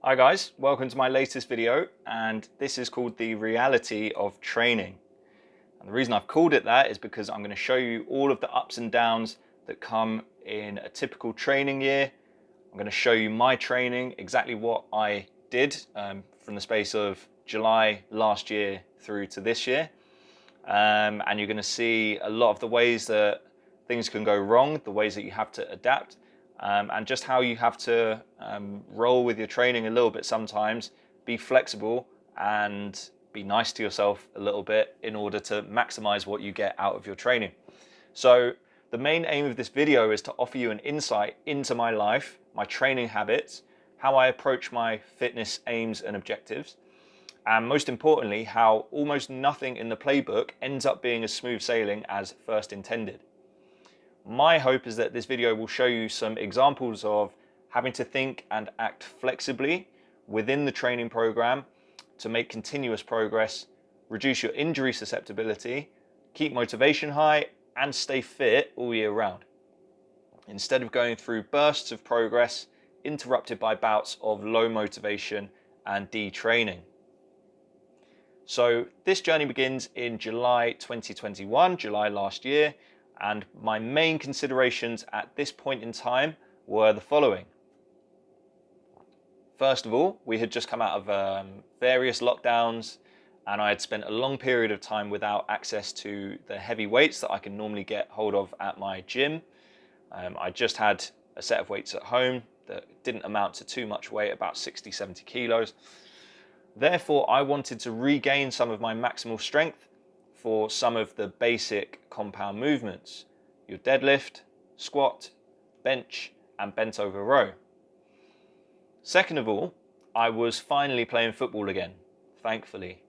Hi guys, welcome to my latest video, and this is called the reality of training. And the reason I've called it that is because I'm going to show you all of the ups and downs that come in a typical training year. I'm going to show you my training, exactly what I did from the space of July last year through to this year. And you're going to see a lot of the ways that things can go wrong, the ways that you have to adapt, and just how you have to roll with your training a little bit sometimes, be flexible and be nice to yourself a little bit in order to maximize what you get out of your training. So the main aim of this video is to offer you an insight into my life, my training habits, how I approach my fitness aims and objectives, and most importantly, how almost nothing in the playbook ends up being as smooth sailing as first intended. My hope is that this video will show you some examples of having to think and act flexibly within the training program to make continuous progress, reduce your injury susceptibility, keep motivation high, and stay fit all year round, instead of going through bursts of progress interrupted by bouts of low motivation and detraining. So this journey begins in July 2021, July last year, and my main considerations at this point in time were the following. First of all, we had just come out of various lockdowns, and I had spent a long period of time without access to the heavy weights that I can normally get hold of at my gym. I just had a set of weights at home that didn't amount to too much weight, about 60-70 kilos. Therefore, I wanted to regain some of my maximal strength for some of the basic compound movements: your deadlift, squat, bench, and bent over row. Second of all, I was finally playing football again, thankfully,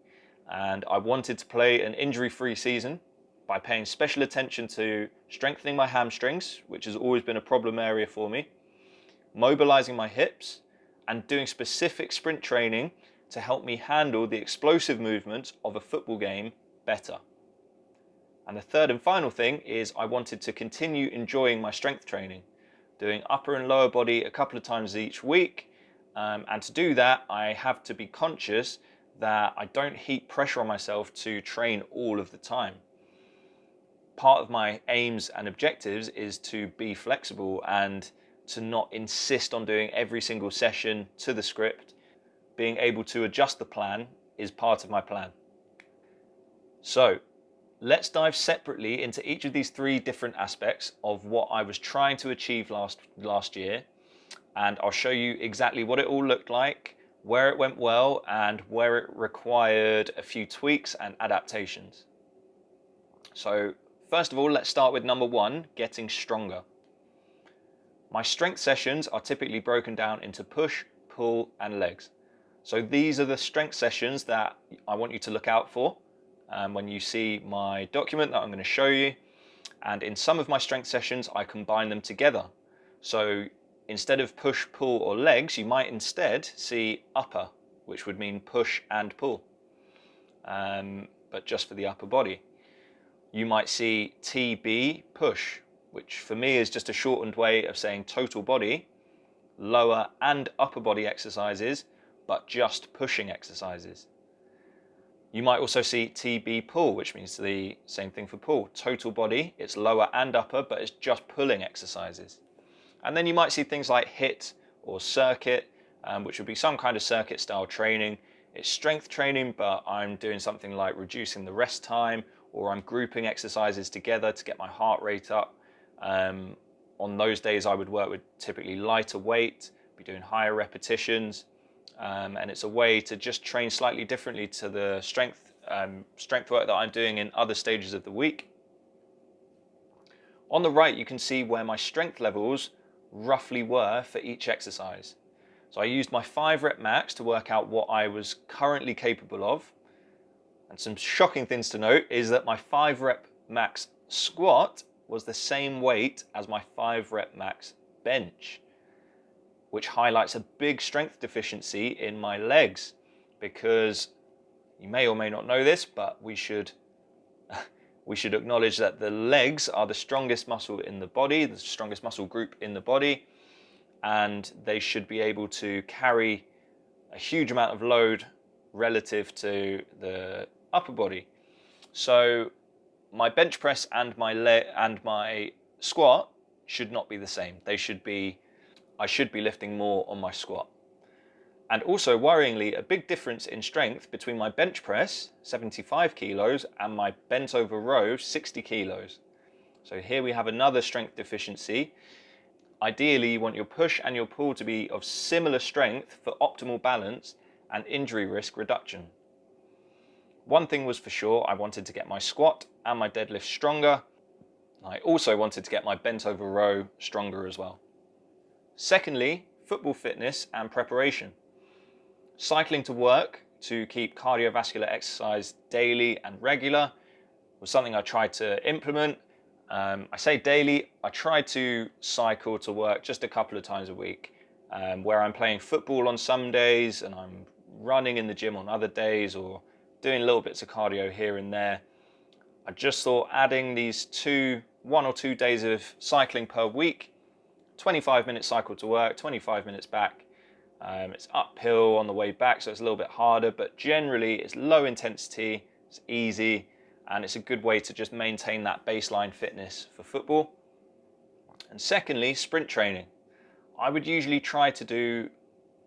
and I wanted to play an injury-free season by paying special attention to strengthening my hamstrings, which has always been a problem area for me, mobilizing my hips, and doing specific sprint training to help me handle the explosive movements of a football game better. And the third and final thing is I wanted to continue enjoying my strength training, doing upper and lower body a couple of times each week. And to do that, I have to be conscious that I don't heap pressure on myself to train all of the time. Part of my aims and objectives is to be flexible and to not insist on doing every single session to the script. Being able to adjust the plan is part of my plan. So let's dive separately into each of these three different aspects of what I was trying to achieve last year, and I'll show you exactly what it all looked like, where it went well, and where it required a few tweaks and adaptations. So first of all, let's start with number one, getting stronger. My strength sessions are typically broken down into push, pull, and legs. So these are the strength sessions that I want you to look out for when you see my document that I'm going to show you. And in some of my strength sessions, I combine them together. So instead of push, pull, or legs, you might instead see upper, which would mean push and pull, but just for the upper body. You might see TB push, which for me is just a shortened way of saying total body, lower and upper body exercises, but just pushing exercises. You might also see TB pull, which means the same thing for pull. Total body, it's lower and upper, but it's just pulling exercises. And then you might see things like HIIT or circuit, which would be some kind of circuit style training. It's strength training, but I'm doing something like reducing the rest time, or I'm grouping exercises together to get my heart rate up. On those days, I would work with typically lighter weight, be doing higher repetitions. And it's a way to just train slightly differently to the strength work that I'm doing in other stages of the week. On the right, you can see where my strength levels roughly were for each exercise. So I used my 5 rep max to work out what I was currently capable of. And some shocking things to note is that my 5 rep max squat was the same weight as my 5 rep max bench, which highlights a big strength deficiency in my legs, because you may or may not know this, but we should acknowledge that the legs are the strongest muscle in the body, the strongest muscle group in the body, and they should be able to carry a huge amount of load relative to the upper body. So my bench press and my squat should not be the same. I should be lifting more on my squat. And also, worryingly, a big difference in strength between my bench press, 75 kilos, and my bent over row, 60 kilos. So here we have another strength deficiency. Ideally, you want your push and your pull to be of similar strength for optimal balance and injury risk reduction. One thing was for sure, I wanted to get my squat and my deadlift stronger. I also wanted to get my bent over row stronger as well. Secondly, football fitness and preparation. Cycling to work to keep cardiovascular exercise daily and regular was something I tried to implement. I say daily, I try to cycle to work just a couple of times a week, where I'm playing football on some days and I'm running in the gym on other days, or doing little bits of cardio here and there. I just thought adding these 1 or 2 days of cycling per week, 25 minutes cycle to work, 25 minutes back. It's uphill on the way back, so it's a little bit harder, but generally it's low intensity, it's easy, and it's a good way to just maintain that baseline fitness for football. And secondly, sprint training. I would usually try to do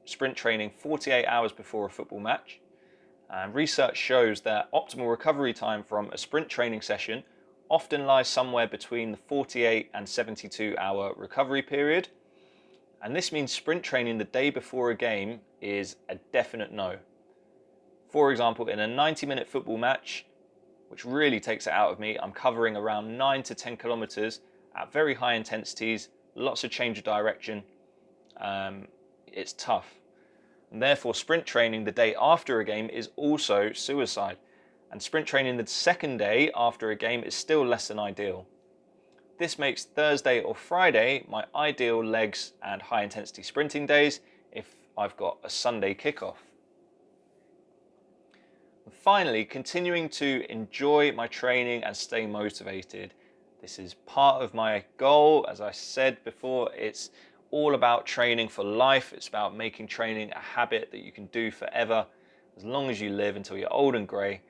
sprint training 48 hours before a football match. And research shows that optimal recovery time from a sprint training session often lies somewhere between the 48 and 72 hour recovery period. And this means sprint training the day before a game is a definite no. For example, in a 90-minute football match, which really takes it out of me, I'm covering around 9 to 10 kilometers at very high intensities, lots of change of direction. It's tough. And therefore, sprint training the day after a game is also suicide. And sprint training the second day after a game is still less than ideal. This makes Thursday or Friday my ideal legs and high intensity sprinting days if I've got a Sunday kickoff. And finally, continuing to enjoy my training and stay motivated. This is part of my goal. As I said before, it's all about training for life. It's about making training a habit that you can do forever, as long as you live until you're old and grey.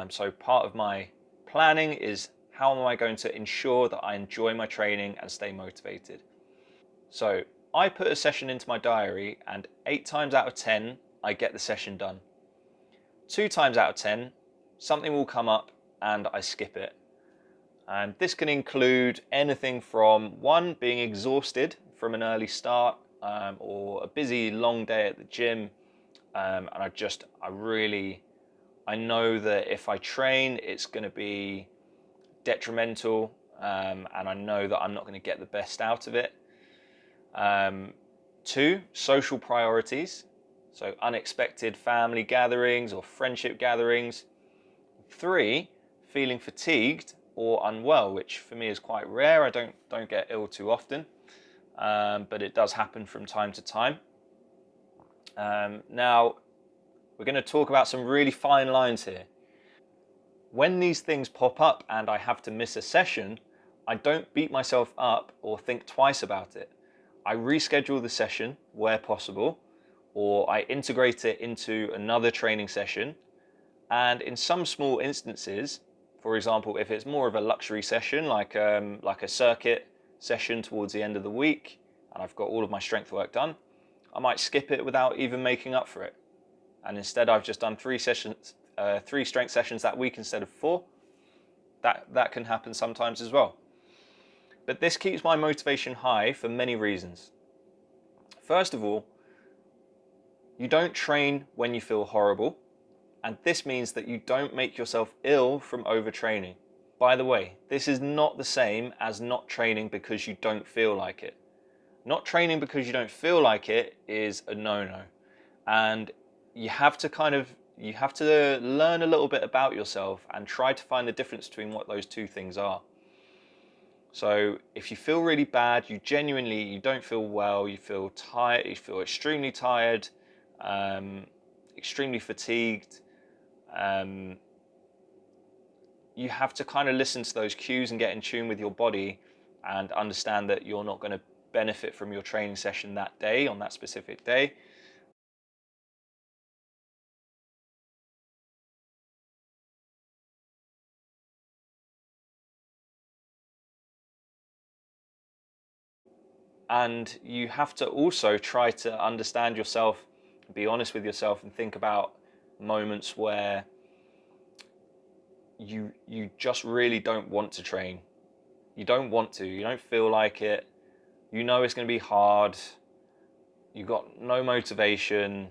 So part of my planning is, how am I going to ensure that I enjoy my training and stay motivated? So I put a session into my diary, and 8 times out of 10, I get the session done. 2 times out of 10, something will come up and I skip it. And this can include anything from, one, being exhausted from an early start, or a busy long day at the gym. And I know that if I train, it's going to be detrimental, and I know that I'm not going to get the best out of it. 2, social priorities, so unexpected family gatherings or friendship gatherings. 3, feeling fatigued or unwell, which for me is quite rare. I don't get ill too often, but it does happen from time to time. Now, we're going to talk about some really fine lines here. When these things pop up and I have to miss a session, I don't beat myself up or think twice about it. I reschedule the session where possible, or I integrate it into another training session. And in some small instances, for example, if it's more of a luxury session, like a circuit session towards the end of the week, and I've got all of my strength work done, I might skip it without even making up for it. And instead I've just done 3 strength sessions that week instead of 4. That can happen sometimes as well. But this keeps my motivation high for many reasons. First of all, you don't train when you feel horrible, and this means that you don't make yourself ill from overtraining. By the way, this is not the same as not training because you don't feel like it. Not training because you don't feel like it is a no-no. And you have to learn a little bit about yourself and try to find the difference between what those two things are. So if you feel really bad, you don't feel well, you feel tired, you feel extremely tired, extremely fatigued, you have to kind of listen to those cues and get in tune with your body and understand that you're not going to benefit from your training session that day, on that specific day. And you have to also try to understand yourself, be honest with yourself, and think about moments where you just really don't want to train. You don't want to, you don't feel like it. You know it's going to be hard. You got no motivation,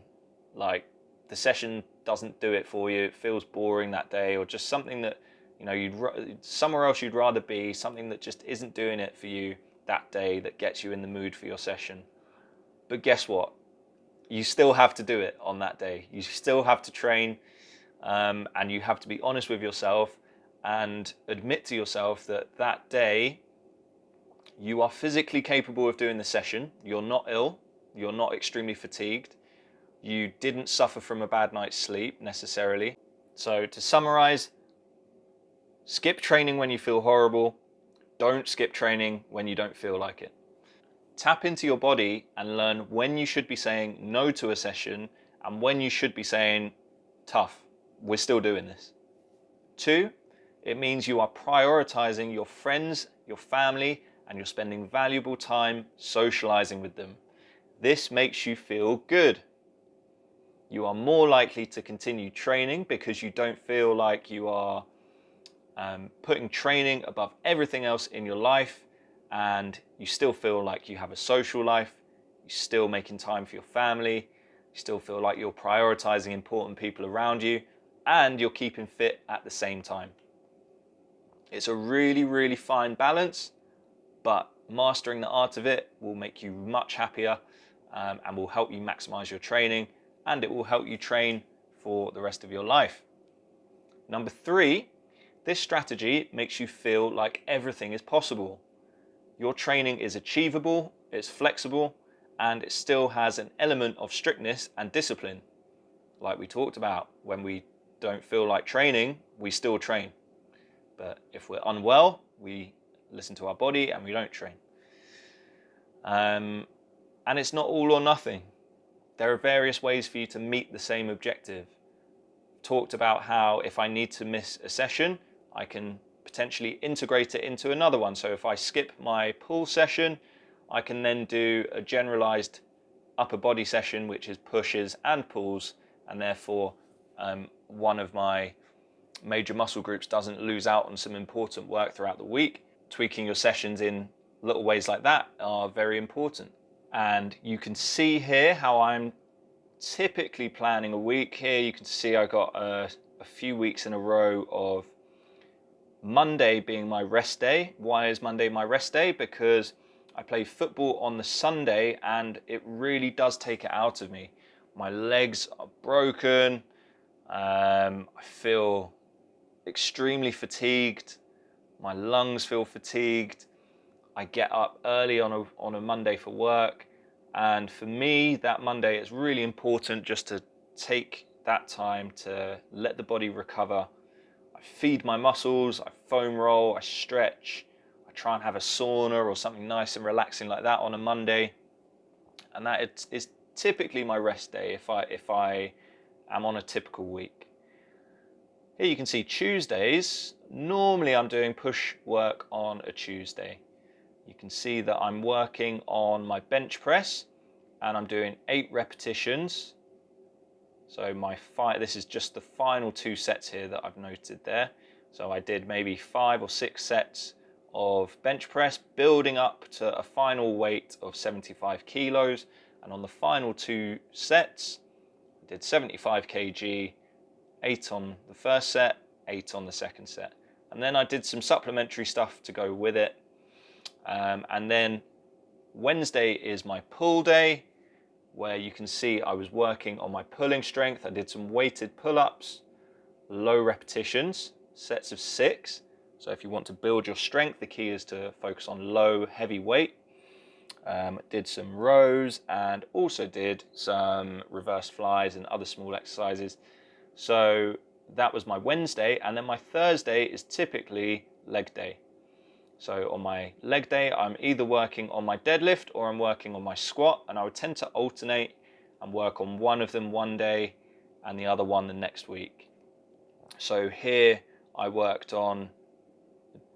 like the session doesn't do it for you. It feels boring that day, or just something that, you know, somewhere else you'd rather be, something that just isn't doing it for you that day that gets you in the mood for your session. But guess what? You still have to do it on that day. You still have to train, and you have to be honest with yourself and admit to yourself that that day you are physically capable of doing the session. You're not ill. You're not extremely fatigued. You didn't suffer from a bad night's sleep necessarily. So to summarize, skip training when you feel horrible. Don't skip training when you don't feel like it. Tap into your body and learn when you should be saying no to a session and when you should be saying, tough, we're still doing this. 2, it means you are prioritizing your friends, your family, and you're spending valuable time socializing with them. This makes you feel good. You are more likely to continue training because you don't feel like you are putting training above everything else in your life, and you still feel like you have a social life, you're still making time for your family, you still feel like you're prioritizing important people around you, and you're keeping fit at the same time. It's a really, really fine balance, but mastering the art of it will make you much happier, and will help you maximize your training, and it will help you train for the rest of your life. Number 3, this strategy makes you feel like everything is possible. Your training is achievable, it's flexible, and it still has an element of strictness and discipline. Like we talked about, when we don't feel like training, we still train. But if we're unwell, we listen to our body and we don't train. And it's not all or nothing. There are various ways for you to meet the same objective. Talked about how if I need to miss a session, I can potentially integrate it into another one. So if I skip my pull session, I can then do a generalized upper body session, which is pushes and pulls, and therefore one of my major muscle groups doesn't lose out on some important work throughout the week. Tweaking your sessions in little ways like that are very important. And you can see here how I'm typically planning a week. Here you can see I got a few weeks in a row of Monday being my rest day. Why is Monday my rest day? Because I play football on the Sunday and it really does take it out of me. My legs are broken. I feel extremely fatigued. My lungs feel fatigued. I get up early on a Monday for work. And for me, that Monday is really important just to take that time to let the body recover. I feed my muscles, I foam roll, I stretch, I try and have a sauna or something nice and relaxing like that on a Monday. And that is typically my rest day if I am on a typical week. Here you can see Tuesdays. Normally I'm doing push work on a Tuesday. You can see that I'm working on my bench press and I'm doing 8 repetitions. So this is just the final 2 sets here that I've noted there. So I did maybe 5 or 6 sets of bench press, building up to a final weight of 75 kilos. And on the final 2 sets, I did 75 kg, 8 on the first set, 8 on the second set. And then I did some supplementary stuff to go with it. And then Wednesday is my pull day, where you can see I was working on my pulling strength. I did some weighted pull-ups, low repetitions, sets of 6. So if you want to build your strength, the key is to focus on low, heavy weight. Did some rows and also did some reverse flies and other small exercises. So that was my Wednesday, and then my Thursday is typically leg day. So on my leg day, I'm either working on my deadlift or I'm working on my squat, and I would tend to alternate and work on one of them one day and the other one the next week. So here I worked on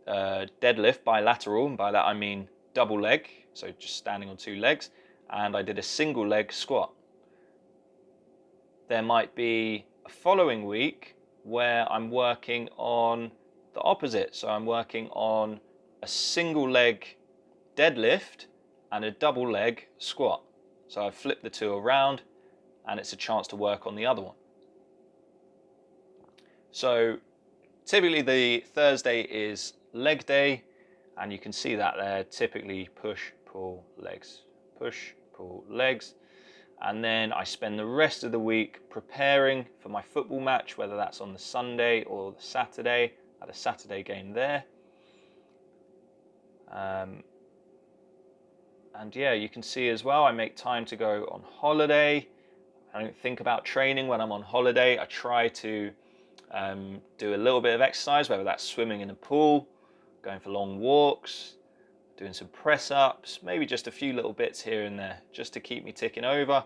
deadlift bilateral, and by that I mean double leg, so just standing on 2 legs, and I did a single leg squat. There might be a following week where I'm working on the opposite. So I'm working on a single leg deadlift and a double leg squat. So I've flipped the two around, and it's a chance to work on the other one. So typically the Thursday is leg day, and you can see that there, typically push, pull, legs, push, pull, legs. And then I spend the rest of the week preparing for my football match, whether that's on the Sunday or the Saturday. I had a Saturday game there. And yeah, you can see as well, I make time to go on holiday. I don't think about training when I'm on holiday. I try to do a little bit of exercise, whether that's swimming in a pool, going for long walks, doing some press-ups, maybe just a few little bits here and there, just to keep me ticking over.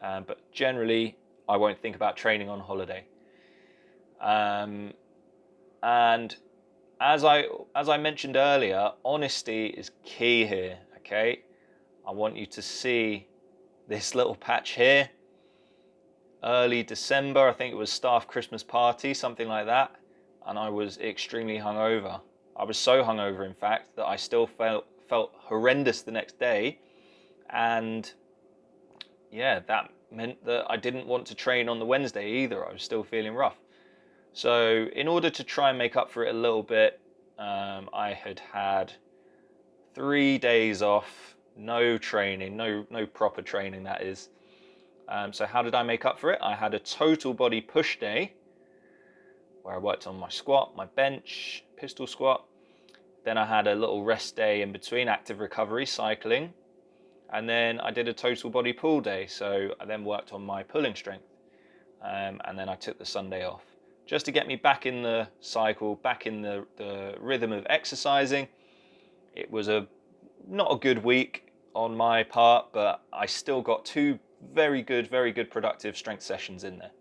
But generally, I won't think about training on holiday. And as I mentioned earlier, honesty is key here, okay? I want you to see this little patch here. Early December, I think it was staff Christmas party, something like that, and I was extremely hungover. I was so hungover, in fact, that I still felt horrendous the next day, and yeah, that meant that I didn't want to train on the Wednesday either. I was still feeling rough. So in order to try and make up for it a little bit, I had 3 days off, no training, no proper training, that is. So how did I make up for it? I had a total body push day where I worked on my squat, my bench, pistol squat. Then I had a little rest day in between, active recovery, cycling. And then I did a total body pull day. So I then worked on my pulling strength. And then I took the Sunday off, just to get me back in the cycle, back in the rhythm of exercising. It was not a good week on my part, but I still got 2 very good productive strength sessions in there.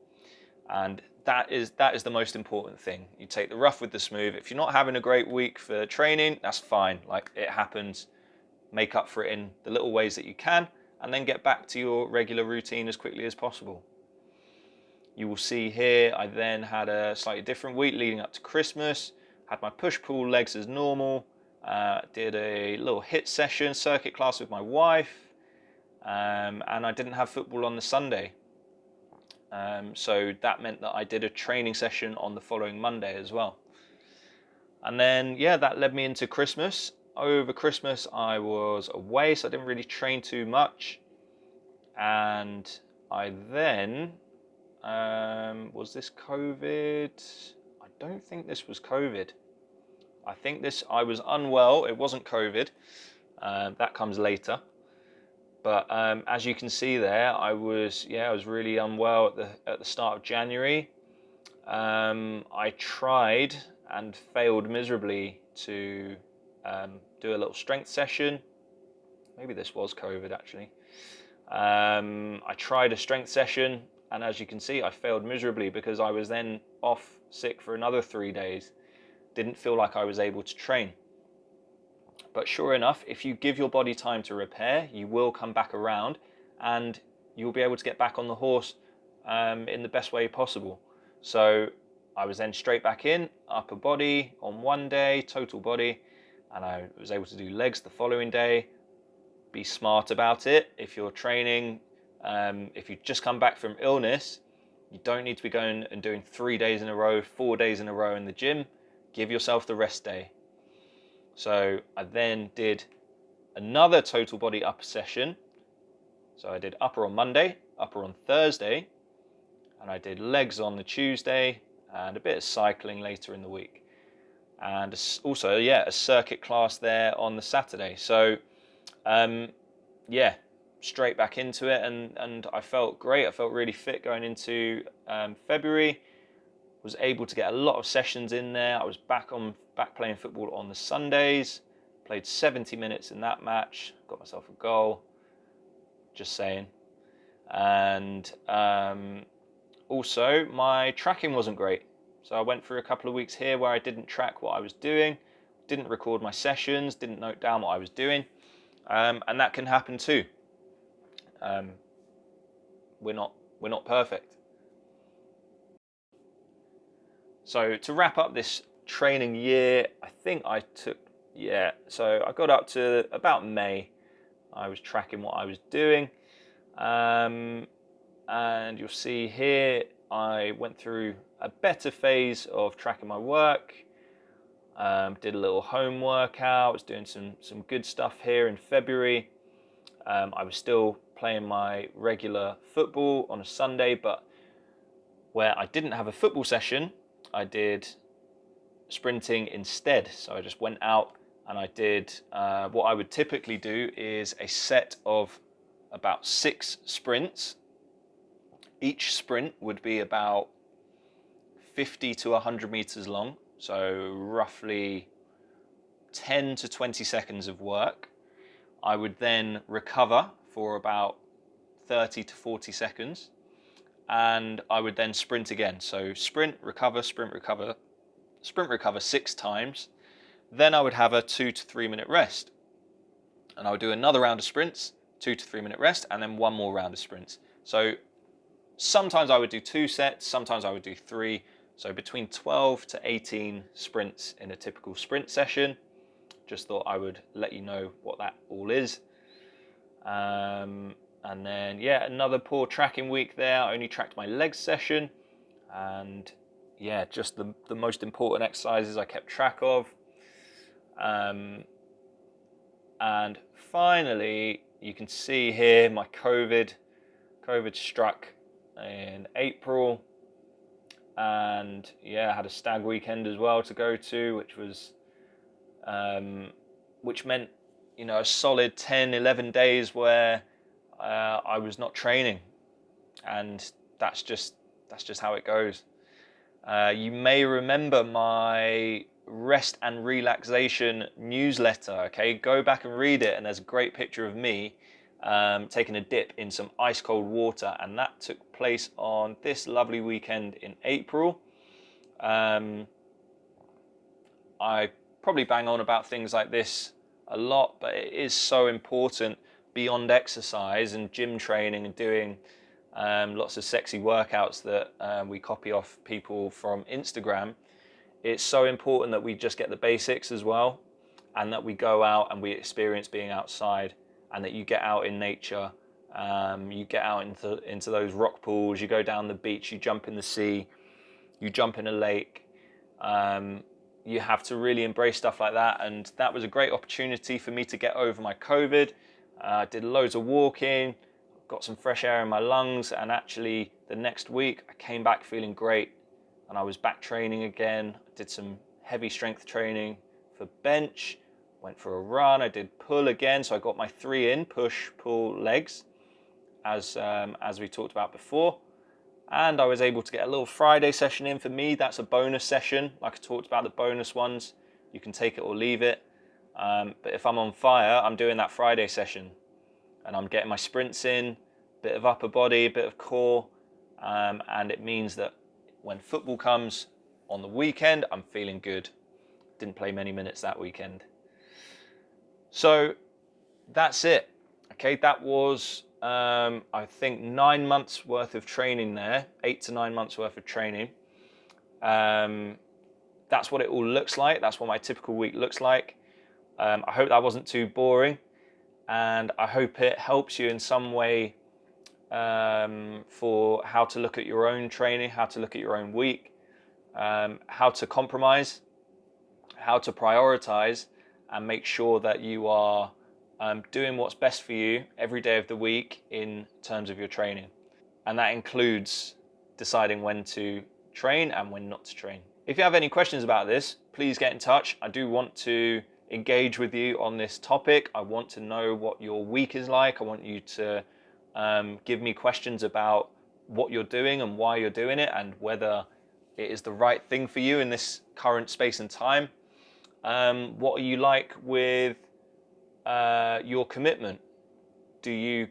And that is the most important thing. You take the rough with the smooth. If you're not having a great week for training, that's fine. Like, it happens. Make up for it in the little ways that you can, and then get back to your regular routine as quickly as possible. You will see here, I then had a slightly different week leading up to Christmas. Had my push-pull legs as normal. Did a little HIIT session, circuit class with my wife. And I didn't have football on the Sunday. So that meant that I did a training session on the following Monday as well. And then, yeah, that led me into Christmas. Over Christmas, I was away, so I didn't really train too much. And I then... was this COVID? I don't think this was COVID. I think I was unwell. It wasn't COVID. That comes later. But as you can see there, I was really unwell at the start of January. I tried and failed miserably to do a little strength session. Maybe this was COVID actually. I tried a strength session, and as you can see, I failed miserably because I was then off sick for another 3 days. Didn't feel like I was able to train. But sure enough, if you give your body time to repair, you will come back around and you'll be able to get back on the horse in the best way possible. So I was then straight back in, upper body on one day, total body, and I was able to do legs the following day. Be smart about it. If you're training, if you just come back from illness, you don't need to be going and doing 3 days in a row, 4 days in a row in the gym. Give yourself the rest day. So I then did another total body upper session. So I did upper on Monday, upper on Thursday, and I did legs on the Tuesday and a bit of cycling later in the week. And also, a circuit class there on the Saturday. So, straight back into it, and I felt great. I felt really fit going into February. Was able to get a lot of sessions in there. I was back playing football on the Sundays. Played 70 minutes in that match. Got myself a goal. Just saying. And also, my tracking wasn't great. So I went through a couple of weeks here where I didn't track what I was doing, didn't record my sessions, didn't note down what I was doing. and that can happen too. We're not perfect. So to wrap up this training year, I think so I got up to about May. I was tracking what I was doing, and you'll see here I went through a better phase of tracking my work. Did a little home workout, was doing some good stuff here in February. I was still playing my regular football on a Sunday, but where I didn't have a football session, I did sprinting instead. So I just went out and I did what I would typically do is a set of about 6 sprints. Each sprint would be about 50 to 100 meters long, so roughly 10 to 20 seconds of work. I would then recover for about 30 to 40 seconds, and I would then sprint again. So sprint, recover, sprint, recover, sprint, recover 6 times. Then I would have a 2 to 3 minute rest, and I would do another round of sprints, 2 to 3 minute rest, and then one more round of sprints. So sometimes I would do 2 sets, sometimes I would do 3. So between 12 to 18 sprints in a typical sprint session. Just thought I would let you know what that all is. And then, another poor tracking week there. I only tracked my legs session. And just the most important exercises I kept track of. And finally, you can see here my COVID struck in April. And I had a stag weekend as well to go to, which meant a solid 10-11 days where I was not training, and that's just how it goes. You may remember my rest and relaxation newsletter. Okay, go back and read it, and there's a great picture of me taking a dip in some ice cold water, and that took place on this lovely weekend in April. I probably bang on about things like this a lot, but it is so important beyond exercise and gym training and doing lots of sexy workouts that we copy off people from Instagram. It's so important that we just get the basics as well, and that we go out and we experience being outside, and that you get out in nature. You get out into those rock pools, you go down the beach, you jump in the sea, you jump in a lake. You have to really embrace stuff like that, and that was a great opportunity for me to get over my COVID. Did loads of walking, got some fresh air in my lungs, and actually the next week I came back feeling great, and I was back training again. I did some heavy strength training for bench, went for a run, I did pull again, so I got my 3 in, push, pull, legs, as we talked about before. And I was able to get a little Friday session in for me. That's a bonus session. Like I talked about the bonus ones, you can take it or leave it. But if I'm on fire, I'm doing that Friday session, and I'm getting my sprints in, bit of upper body, a bit of core, and it means that when football comes on the weekend, I'm feeling good. Didn't play many minutes that weekend. So that's it. Okay, that was I think 9 months worth of training there, 8 to 9 months worth of training. That's what it all looks like. That's what my typical week looks like. I hope that wasn't too boring, and I hope it helps you in some way for how to look at your own training, how to look at your own week, how to compromise, how to prioritize, and make sure that you are doing what's best for you every day of the week in terms of your training. And that includes deciding when to train and when not to train. If you have any questions about this, please get in touch. I do want to engage with you on this topic. I want to know what your week is like. I want you to give me questions about what you're doing and why you're doing it, and whether it is the right thing for you in this current space and time. What are you like with your commitment? Do you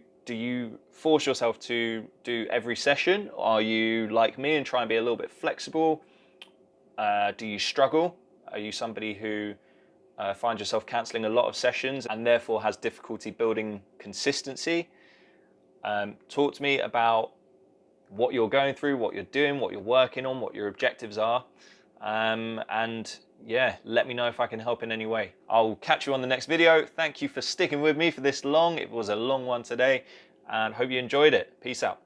force yourself to do every session? Are you like me and try and be a little bit flexible? Do you struggle? Are you somebody who find yourself cancelling a lot of sessions and therefore has difficulty building consistency, talk to me about what you're going through, what you're doing, what you're working on, what your objectives are. And yeah, let me know if I can help in any way. I'll catch you on the next video. Thank you for sticking with me for this long. It was a long one today, and hope you enjoyed it. Peace out.